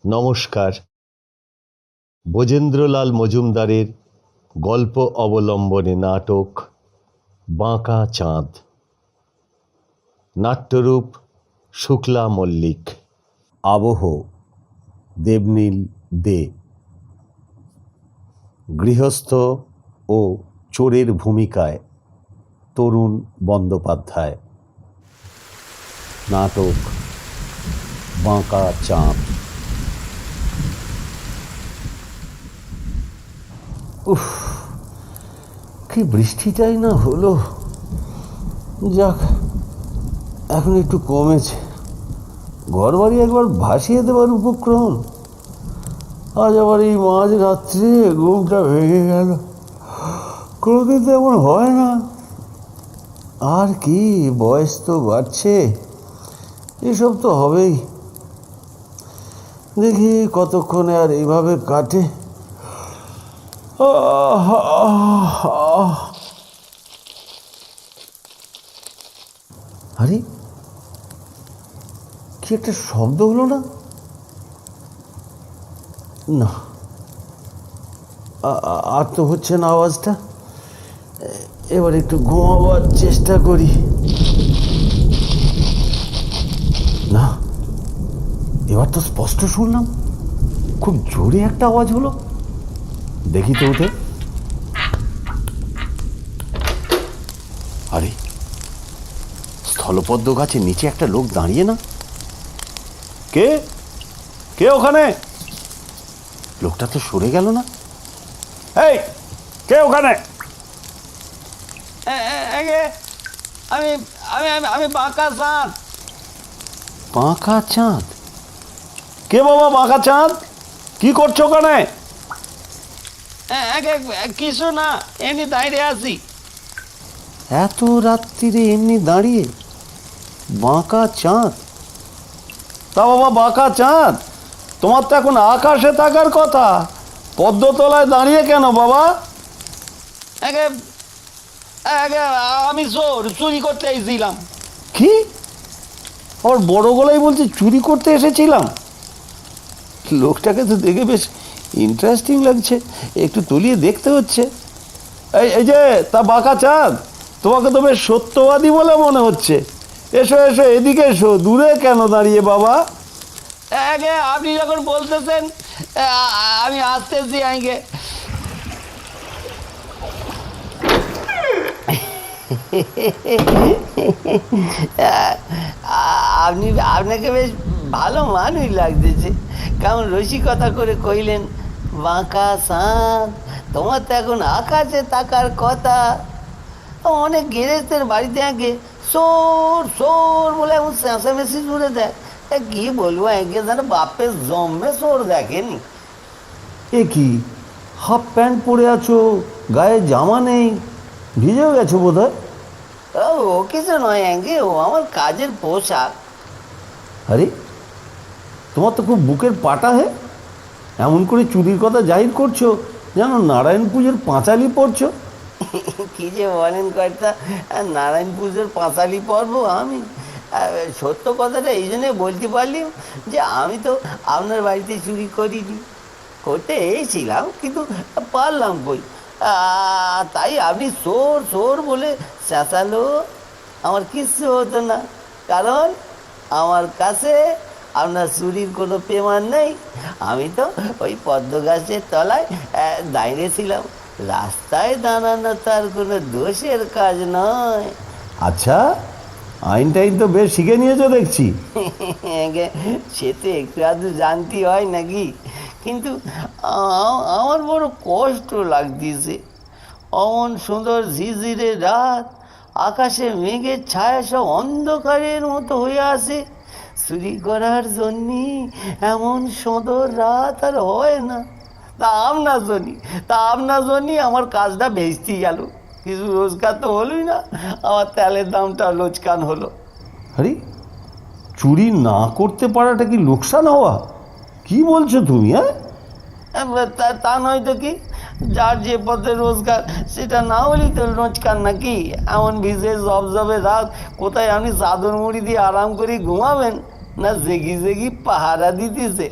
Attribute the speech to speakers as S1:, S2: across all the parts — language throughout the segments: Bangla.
S1: নমস্কার। ব্রজেন্দ্রলাল মজুমদারের গল্প অবলম্বনে নাটক বাঁকা চাঁদ। নাট্যরূপ শুক্লা মল্লিক। আবহ দেবনীল দে। গৃহস্থ ও চোরের ভূমিকায় তরুণ বন্দ্যোপাধ্যায়। নাটক বাঁকা চাঁদ। উফ, কি বৃষ্টিটাই না হলো। যাক, এখন একটু কমেছে। ঘর বাড়ি একবার ভাসিয়ে দেওয়ার উপক্রম। আজ আবার এই মাঝ রাত্রে ঘুমটা ভেঙে গেল। কোনোদিন তো এমন হয় না। আর কি, বয়স তো বাড়ছে, এসব তো হবেই। দেখি কতক্ষণে আর এইভাবে কাটে। আরে, কি একটা শব্দ হলো না? না, আর তো হচ্ছে না আওয়াজটা। এবার একটু ঘুমাবার চেষ্টা করি। না, এবার তো স্পষ্ট শুনলাম। খুব জোরে একটা আওয়াজ হলো। দেখি তো উঠে। আরে, স্থলপদ্ম গাছের নিচে একটা লোক দাঁড়িয়ে না? কে কে ওখানে? লোকটা তো সরে গেল না। এই, কে ওখানে?
S2: আমি আমি আমি বাঁকা চাঁদ।
S1: বাঁকা চাঁদ? কে বাবা বাঁকা চাঁদ? কি করছো ওখানে?
S2: কিছু না, এমনি দাঁড়িয়ে আছি।
S1: এত রাত্রিরে এমনি দাঁড়িয়ে? বাঁকা চাঁদ? তা বাবা বাঁকা চাঁদ, তোমার তো এখন আকাশে থাকার কথা। পদ্মতলায় দাঁড়িয়ে কেন বাবা?
S2: আমি চুরি করতে এসেছিলাম।
S1: কি? আবার বড় গলায় বলছে চুরি করতে এসেছিলাম? লোকটাকে তো দেখে বেশ ইন্টারেস্টিং লাগছে, একটু তলিয়ে দেখতে হচ্ছে। এই যে, তা বাঁকা চাঁদ, তোমাকে তো বেশ সত্যবাদী বলে মনে হচ্ছে। এসো এসো, এদিকে এসো। দূরে কেন দাঁড়িয়ে বাবা?
S2: আপনি যখন বলতেছেন আমি আসতেছি। আগে আপনাকে বেশ ভালো মানুষ লাগতেছে। কেমন রসিকতা করে কইলেন, বাঁকা চাঁদ, তোমার তো এখন আকাশে থাকার কথা। অনেক গেরেজদের বাড়িতে আগে সোর সোর বলে এমন চেঁচামেচি জুড়ে দেয়। কি বলবো, আগে যেন বাপের জন্মে সোর দেখেনি।
S1: এ কি, হাফ প্যান্ট পরে আছো, গায়ে জামা নেই, ভিজেও গেছো বোধ হয়।
S2: ও কিছু নয় আগে, ও আমার কাজের পোশাক।
S1: আরে, তোমার তো খুব বুকের পাটা হে। এমন করে চুরির কথা জাহির করছো যেন নারায়ণ পুজোর পাঁচালি পড়ছো।
S2: কি যে বলেন কয়েকটা, নারায়ণ পুজোর পাঁচালি পর্ব আমি? সত্য কথাটা এই জন্যে বলতে পারলাম যে আমি তো আপনার বাড়িতে চুরি করিনি। করতে এসেছিলাম কিন্তু পারলাম কই। তাই আপনি চোর চোর বলে চেঁচালো, আমার কিচ্ছু হতো না। কারণ আমার কাছে আপনার চুরির কোনো পেমান নেই। আমি তো ওই পদ্ম গাছের তলায় দাঁড়িয়েছিলাম। রাস্তায় দাঁড়ানো তার কোনো দোষের কাজ নয়।
S1: আচ্ছা, আইন টাইন তো বেশ শিখে নিয়েছো দেখছি।
S2: সে তো একটু আধটু জানতে হয় নাকি। কিন্তু আমার বড় কষ্ট লাগতেছে। অমন সুন্দর ঝিঝিরে রাত, আকাশে মেঘের ছায়া সব অন্ধকারের মতো হয়ে আসে। চুরি করার জন্যে এমন সুন্দর রাত আর হয় না। তা আপনার জন্যই আমার কাজটা ভেস্তে গেল। কিছু রোজগার তো হলোই না, আমার তেলের দামটা লোচকান হলো।
S1: আরে, চুরি না করতে পারাটা কি লোকসান হওয়া? কি বলছো তুমি? হ্যাঁ,
S2: তা নয় তো কি, যার যে পথে রোজগার সেটা না হলেই তো রোজগার নাকি। এমন ভিজে জবজবে রাত, কোথায় আপনি চাদর মুড়ি দিয়ে আরাম করে ঘুমাবেন, না জেগি জেগি পাহারা দিতেছে।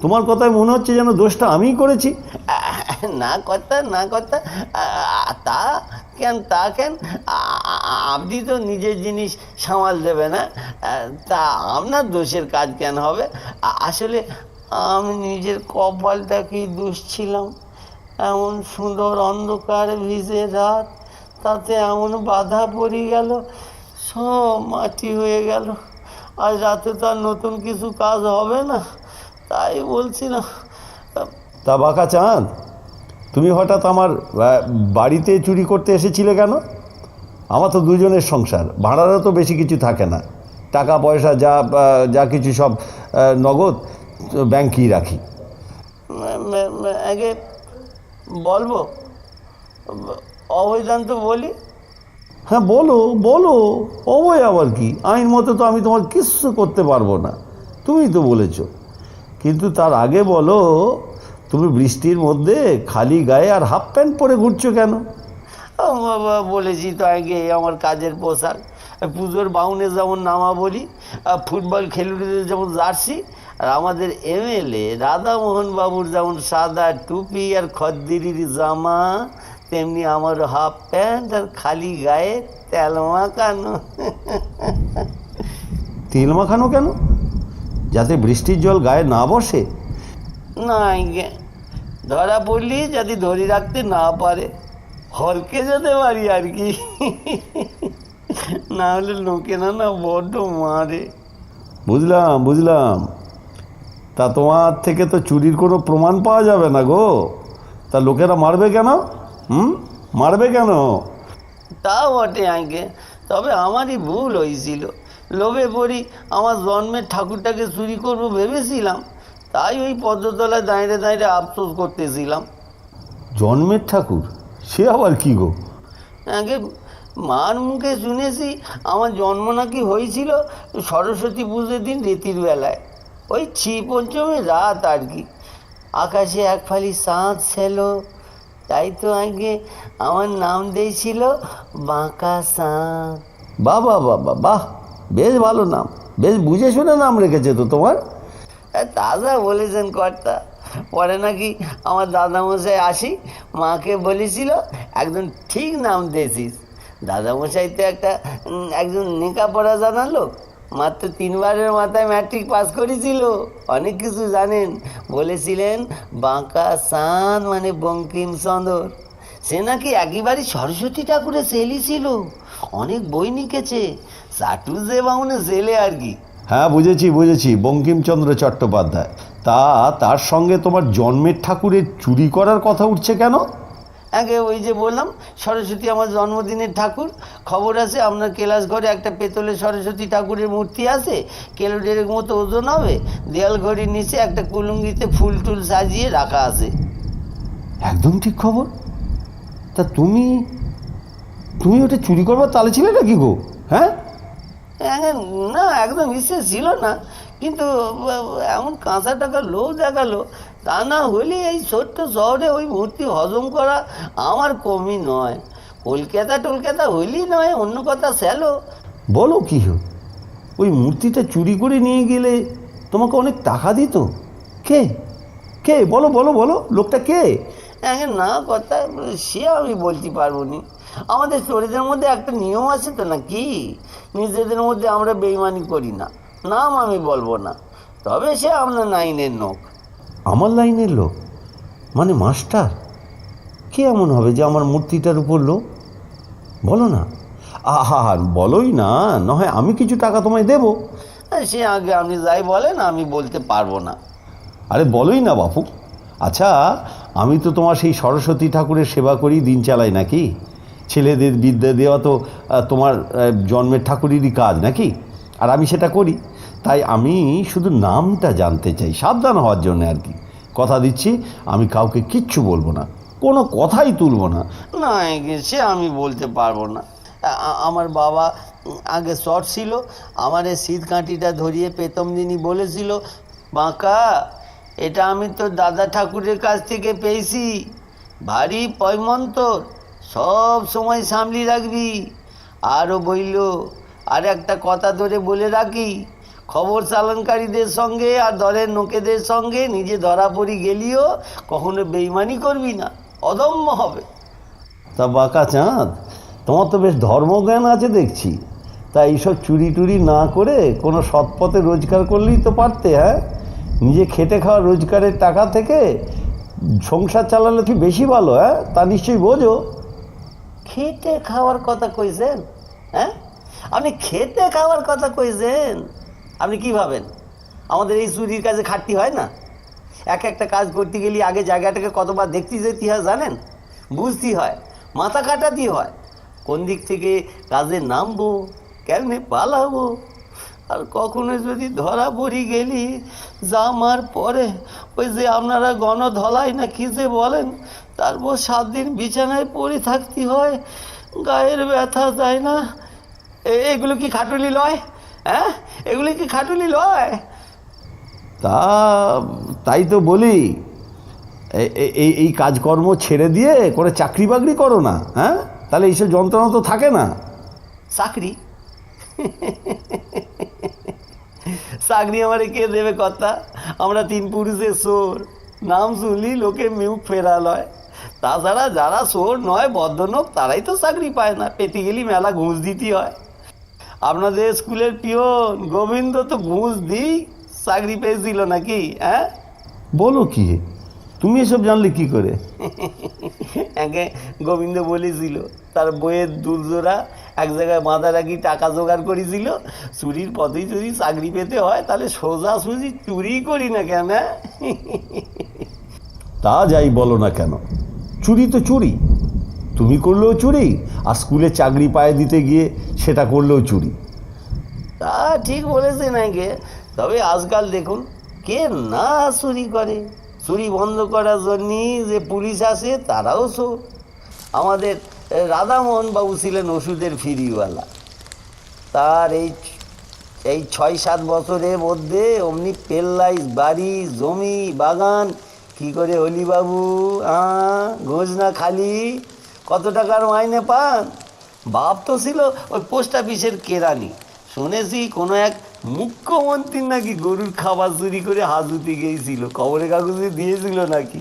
S1: তোমার কথায় মনে হচ্ছে যেন দোষটা আমিই করেছি।
S2: না কথা না কথা, তা কেন আপনি তো নিজের জিনিস সামাল দেবে না, তা আপনার দোষের কাজ কেন হবে? আসলে আমি নিজের কপালটাকেই দোষ ছিলাম। এমন সুন্দর অন্ধকার ভিজে রাত, তাতে এমন বাধা পড়ে গেল, সব মাটি হয়ে গেল। আজ রাতে তো আর নতুন কিছু কাজ হবে না, তাই বলছিলাম।
S1: তা বাঁকা চাঁদ, তুমি হঠাৎ আমার বাড়িতে চুরি করতে এসেছিলে কেন? আমার তো দুজনের সংসার, ভাড়ারও তো বেশি কিছু থাকে না, টাকা পয়সা যা কিছু সব নগদ ব্যাংকেই রাখি।
S2: আগে বলবো, অবৈধান তো বলি।
S1: হ্যাঁ বলো বলো, অবয় আবার কি? আইন মতো তো আমি তোমার কিচ্ছু করতে পারবো না, তুমি তো বলেছ। কিন্তু তার আগে বলো, তুমি বৃষ্টির মধ্যে খালি গায়ে আর হাফ প্যান্ট পরে ঘুরছো কেন?
S2: বলেছি তো আগে, আমার কাজের পোশাক। পুজোর বাউনে যেমন নামা বলি, ফুটবল খেলুড়িদের যেমন জার্সি, আর আমাদের এমএলএ রাধামোহন বাবুর যেমন সাদা টুপি আর খদ্দিরির জামা, তেমনি আমার হাফ প্যান্ট আর খালি গায়ে তেল মাখানো।
S1: তেল মাখানো কেন? যাতে বৃষ্টির জল গায়ে না বসে?
S2: না, ধরা পড়লি যাতে ধরে রাখতে না পারে, হরকে যেতে পারি আর কি। না হলে লোকেরা না বড্ড মারে।
S1: বুঝলাম বুঝলাম। তা তোমার থেকে তো চুরির কোনো প্রমাণ পাওয়া যাবে না গো, তা লোকেরা মারবে কেন? মারবে কেন?
S2: তা বটে আগে, তবে আমারই ভুল হয়েছিল। লোভে পড়ি আমার জন্মের ঠাকুরটাকে চুরি করবো ভেবেছিলাম, তাই ওই পদ্মতলায় দাঁড়িয়ে দাঁড়িয়ে আফসোস করতেছিলাম।
S1: জন্মের ঠাকুর? সে আবার কি গো?
S2: আগে মার মুখে শুনেছি আমার জন্ম নাকি হয়েছিল সরস্বতী পুজোর দিন রেতির বেলায়, ওই পঞ্চমী রাত আর কি। আকাশে এক ফালি চাঁদ ছিল, তাই তো আগে আমার নাম দিয়েছিল বাঁকা চাঁদ।
S1: বাহ বাহ বাহ বাহ বাহ, বেশ ভালো নাম, বেশ বুঝে শুনে নাম রেখেছে তো তোমার।
S2: তাজা বলেছেন কর্তা। পরে নাকি আমার দাদামশাই আসি মাকে বলেছিল, একদম ঠিক নাম দিয়েছিস। দাদামশাই তো একজন লেখাপড়া জানা লোক, মাত্র 3 বারের মাথায় ম্যাট্রিক পাস করেছিল, অনেক কিছু জানেন। বলেছিলেন বাঁকা চাঁদ মানে বঙ্কিমচন্দ্র। সে নাকি একেবারে সরস্বতী ঠাকুরের ছেলে ছিল, অনেক বই লিখেছে, চাটু যে বামুনে ছেলে আর কি।
S1: হ্যাঁ বুঝেছি বুঝেছি, বঙ্কিমচন্দ্র চট্টোপাধ্যায়। তার সঙ্গে তোমার জন্মের ঠাকুরের চুরি করার কথা উঠছে কেন?
S2: আগে ওই যে বললাম সরস্বতী আমার জন্মদিনের ঠাকুর, খবর আছে আপনার কেলাস ঘরে একটা পেতলের সরস্বতী ঠাকুরের মূর্তি আছে, কিলো 1.5 মতো ওজন হবে, দেয়াল ঘড়ির নিচে একটা কুলুঙ্গিতে ফুল টুল সাজিয়ে রাখা আছে।
S1: একদম ঠিক খবর। তা তুমি ওটা চুরি করবার তালে ছিলে নাকি গো? হ্যাঁ
S2: না, একদম ইচ্ছে ছিল না, কিন্তু এমন কাঁচা টাকার লোভ দেখালো। তা না হলে এই ছোট্ট শহরে ওই মূর্তি হজম করা আমার কমই নয়। কলকাতা হইলেই নয়, অন্য কথা স্যালো।
S1: বলো কি ওই মূর্তিটা চুরি করে নিয়ে গেলে তোমাকে অনেক টাকা দিত? কে কে বলো বলো বলো, লোকটা কে?
S2: না কথা, সে আমি বলতে পারবো নি। আমাদের চোরেদের মধ্যে একটা নিয়ম আছে তো নাকি, নিজেদের মধ্যে আমরা বেইমানি করি না। নাম আমি বলবো না, তবে সে আপনার লাইনের লোক।
S1: আমার লাইনের লোক? মানে মাস্টার? কে এমন হবে যে আমার মূর্তিটার উপর লোক? বলো না। আহা, বলোই না, নয় আমি কিছু টাকা তোমায় দেবো।
S2: সে আগে আপনি যাই বলেন, আমি বলতে পারবো না।
S1: আরে বলোই না বাপু। আচ্ছা, আমি তো তোমার সেই সরস্বতী ঠাকুরের সেবা করি, দিন চালাই নাকি? ছেলেদের বিদ্যা দেওয়া তো তোমার জন্মের ঠাকুরেরই কাজ নাকি? আর আমি সেটা করি, তাই আমি শুধু নামটা জানতে চাই, সাবধান হওয়ার জন্য আর কি। কথা দিচ্ছি আমি কাউকে কিচ্ছু বলবো না, কোনো কথাই তুলবো না।
S2: না, সে আমি বলতে পারবো না। আমার বাবা আগে শর্ট ছিল, আমার এই শীত কাঁটিটা ধরিয়ে প্রথম দিনই বলেছিল, বাঁকা এটা আমি তো দাদা ঠাকুরের কাছ থেকে পেয়েছি, ভারী পয়মন্তর, সব সময় সামলি রাখবি। আরও বইল, আর একটা কথা ধরে বলে রাখি, খবর চালানকারীদের সঙ্গে আর দলের লোকেদের সঙ্গে নিজে ধরা পড়ি গেলিও কখনো বেইমানি করবি না, অদম্য হবে।
S1: তা বাঁকা চাঁদ, তোমার তো বেশ ধর্মজ্ঞান আছে দেখছি। তা এইসব চুরি টুরি না করে কোনো সৎ পথে রোজগার করলেই তো পারতে। হ্যাঁ, নিজে খেটে খাওয়া রোজগারের টাকা থেকে সংসার চালালে কি বেশি ভালো? হ্যাঁ, তা নিশ্চয়ই বোঝো।
S2: খেটে খাওয়ার কথা কইছেন? হ্যাঁ, আপনি খেটে খাওয়ার কথা কইছেন? আপনি কি ভাবেন আমাদের এই চুরির কাজে খাটতি হয় না? একটা কাজ করতে গেলে আগে জায়গাটাকে কতবার দেখতে যেতে হয় জানেন? বুঝতে হয়, মাথা কাটাতে হয়, কোন দিক থেকে কাজে নামবো, কেমনে পালাবো। আর কখনো যদি ধরা পড়ি গেলি জামার পরে ওই যে আপনারা গণধলাই না কি যে বলেন, তারপর 7 দিন বিছানায় পড়ে থাকতে হয়, গায়ের ব্যথা যায় না। এগুলো কি খাটুলি লয়? হ্যাঁ, এগুলো কি খাটুলি লয়?
S1: তাই তো বলি, এই কাজকর্ম ছেড়ে দিয়ে করে চাকরি বাকরি করো না। হ্যাঁ, তাহলে এইসব যন্ত্রণা তো থাকে না।
S2: চাকরি? চাকরি আমারে কে দেবে কথা? আমরা 3 পুরুষের চোর, নাম শুনলি লোকে মুখ ফেরা লয়। তাছাড়া যারা চোর নয় বদ্ধনোক তারাই তো চাকরি পায় না, পেতে গেলি মেলা ঘুষ দিতে হয়। আপনাদের স্কুলের পিয়ন গোবিন্দ তো ঘুষ দিই চাকরি পেয়েছিল নাকি? হ্যাঁ,
S1: বলো কি, তুমি এসব জানলে কি করে?
S2: একে গোবিন্দ বলেছিল তার বইয়ের দুলজোড়া এক জায়গায় বাঁধা রাখি টাকা জোগাড় করেছিল, চুরির পথেই যদি চাকরি পেতে হয় তাহলে সোজাসুজি চুরি করি না কেন?
S1: তা যাই বলো না কেন, চুরি তো চুরি। তুমি করলেও চুরি, আর স্কুলে চাকরি পায়ে দিতে গিয়ে সেটা করলেও চুরি।
S2: তা ঠিক বলেছে নাকি? তবে আজকাল দেখুন কে না চুরি করে। চুরি বন্ধ করার জন্যে যে পুলিশ আসে তারাও চোর। আমাদের রাধামোহন বাবু ছিলেন ওষুধের ফিরিওয়ালা। তার এই 6-7 বছরের মধ্যে অমনি পেল্লাইস বাড়ি জমি বাগান কি করে হলি বাবু? ঘোষ না খালি কত টাকার মাইনে পান? বাপ তো ছিল ওই পোস্ট অফিসের কেরানি। শুনেছি কোনো এক মুখ্যমন্ত্রীর নাকি গরুর খাবার চুরি করে হাজুতে গিয়েছিল, খবরের কাগজে দিয়েছিল নাকি।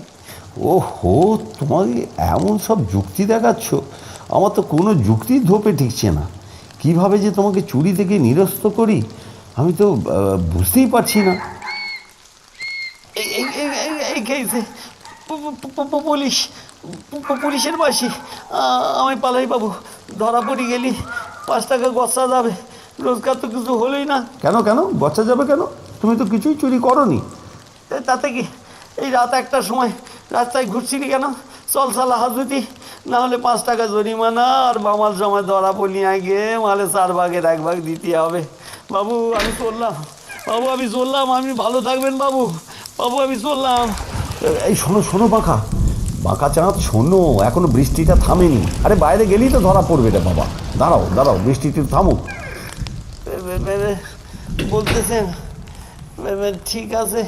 S1: ও হো, তোমাকে এমন সব যুক্তি দেখাচ্ছ, আমার তো কোনো যুক্তি ধোপে ঠিকছে না। কিভাবে যে তোমাকে চুরি থেকে নিরস্ত করি আমি তো বুঝতেই পারছি না।
S2: এই খেয়েছে পুলিশ, পুলিশের বাসি। আমি পালাই বাবু, ধরা পড়ে গেলি 5 টাকা গচ্ছা যাবে, রোজগার তো কিছু হলোই না।
S1: কেন কেন গচ্ছা যাবে কেন? তুমি তো কিছুই চুরি করনি।
S2: তাতে কি এই রাত 1টার সময় রাস্তায় ঘুরছিলি কেন? চল সালা হাজুতি, না হলে 5 টাকা জরিমানা আর মামাল সময় ধরা পড়লি আগে মালে 4 ভাগের 1 ভাগ দিতে হবে। বাবু আমি চললাম, বাবু আমি চললাম, আপনি ভালো থাকবেন বাবু, বাবু আমি চললাম।
S1: এই শোনো শোনো বাঁকা, বাঁকা চাঁদ শোনো, এখনো বৃষ্টিটা থামেনি। আরে বাইরে গেলেই তো ধরা পড়বে রে বাবা। দাঁড়াও দাঁড়াও, বৃষ্টিটা থামুক।
S2: বলতেছেন ঠিক আছে,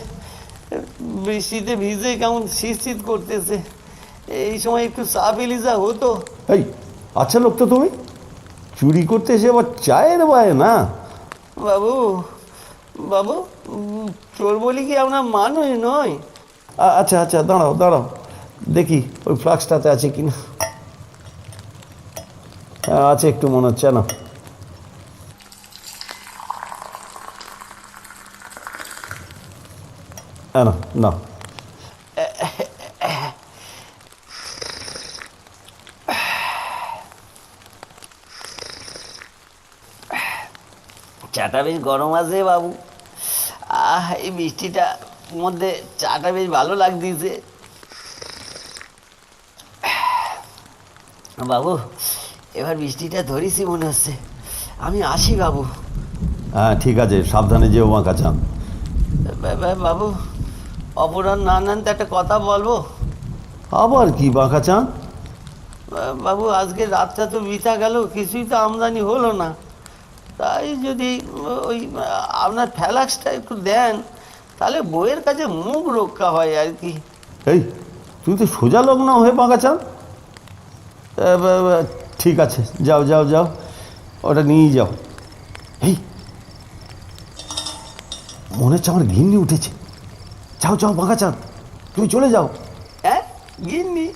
S2: বৃষ্টিতে ভিজে কেমন শীত করতেছে, এই সময় একটু চা পেলি যা হতো।
S1: এই আচ্ছা লোক তো তুমি, চুরি করতে এসে আবার চায়ের বায় না?
S2: বাবু বাবু, চোর বলি কি আপনার মানুষ নয়?
S1: আচ্ছা আচ্ছা, দাঁড়াও দাঁড়াও, দেখি ওই ফ্লাক্সটাতে আছে কিনা। আছে একটু মনে হচ্ছে না। না না,
S2: চাটা বেশ গরম আছে বাবু। এই বৃষ্টিটার মধ্যে চাটা বেশ ভালো লাগতেছে। বাবু এবার বৃষ্টিটা ধরেছি মনে হচ্ছে, আমি আসি বাবু।
S1: হ্যাঁ ঠিক আছে, সাবধানে যেও বাঁকা চাঁদ।
S2: বাবু অপরাধ না নেন তো একটা কথা বলবো।
S1: আবার কি বাঁকা চাঁদ?
S2: বাবু আজকে রাতটা তো বিতা গেল, কিছুই তো আমদানি হলো না। তাই যদি ওই আপনার ফ্ল্যাক্সটা একটু দেন তাহলে বইয়ের কাছে মুখ রক্ষা হয় আর কি।
S1: এই তুমি তো সোজা লোক না হয়ে বাঁকা চাঁদ। ঠিক আছে, যাও যাও যাও, ওটা নিয়ে যাও। এই মনে হচ্ছে আমার ঘিন্নি উঠেছে। যাও যাও বাঁকা চাঁদ, তুমি চলে যাও।
S2: হ্যাঁ, গিন্নি?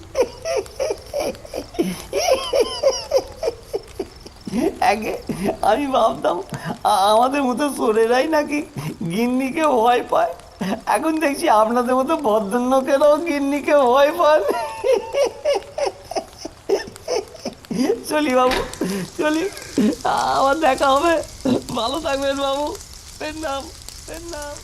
S2: আগে আমি ভাবতাম আমাদের মতো চোরেরাই নাকি গিন্নিকে ভয় পায়, এখন দেখছি আপনাদের মতো ভদ্রলোকেরাও গিন্নিকে ভয় পান। চলি বাবু, চলি, আবার দেখা হবে। ভালো থাকবেন বাবু। প্রণাম, প্রণাম।